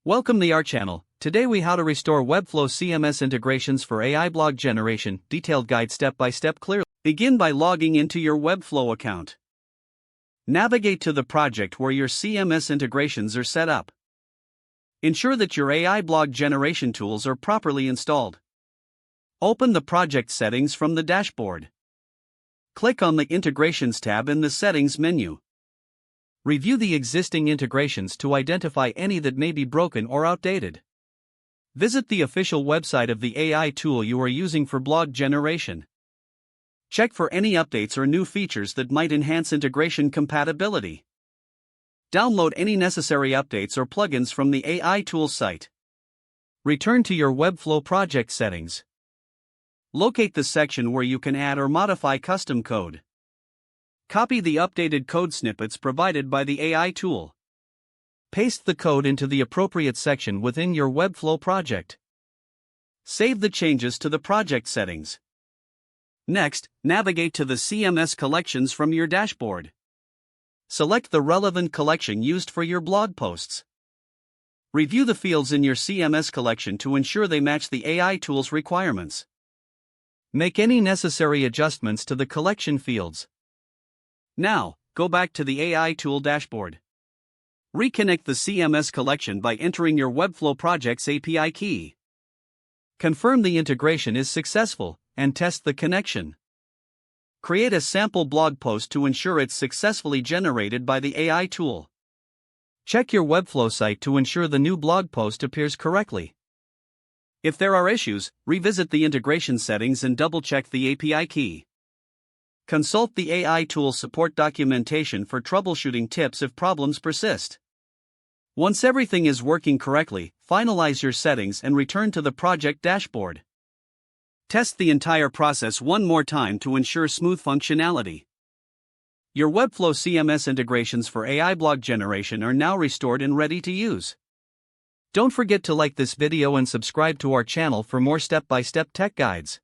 Welcome to our channel. Today we how to restore Webflow CMS integrations for AI blog generation, detailed guide step by step clearly. Begin by logging into your Webflow account. Navigate to the project where your CMS integrations are set up. Ensure that your AI blog generation tools are properly installed. Open the project settings from the dashboard. Click on the Integrations tab in the Settings menu. Review the existing integrations to identify any that may be broken or outdated. Visit the official website of the AI tool you are using for blog generation. Check for any updates or new features that might enhance integration compatibility. Download any necessary updates or plugins from the AI tool site. Return to your Webflow project settings. Locate the section where you can add or modify custom code. Copy the updated code snippets provided by the AI tool. Paste the code into the appropriate section within your Webflow project. Save the changes to the project settings. Next, navigate to the CMS collections from your dashboard. Select the relevant collection used for your blog posts. Review the fields in your CMS collection to ensure they match the AI tool's requirements. Make any necessary adjustments to the collection fields. Now, go back to the AI tool dashboard. Reconnect the CMS collection by entering your Webflow project's API key. Confirm the integration is successful, and test the connection. Create a sample blog post to ensure it's successfully generated by the AI tool. Check your Webflow site to ensure the new blog post appears correctly. If there are issues, revisit the integration settings and double-check the API key. Consult the AI tool support documentation for troubleshooting tips if problems persist. Once everything is working correctly, finalize your settings and return to the project dashboard. Test the entire process one more time to ensure smooth functionality. Your Webflow CMS integrations for AI blog generation are now restored and ready to use. Don't forget to like this video and subscribe to our channel for more step-by-step tech guides.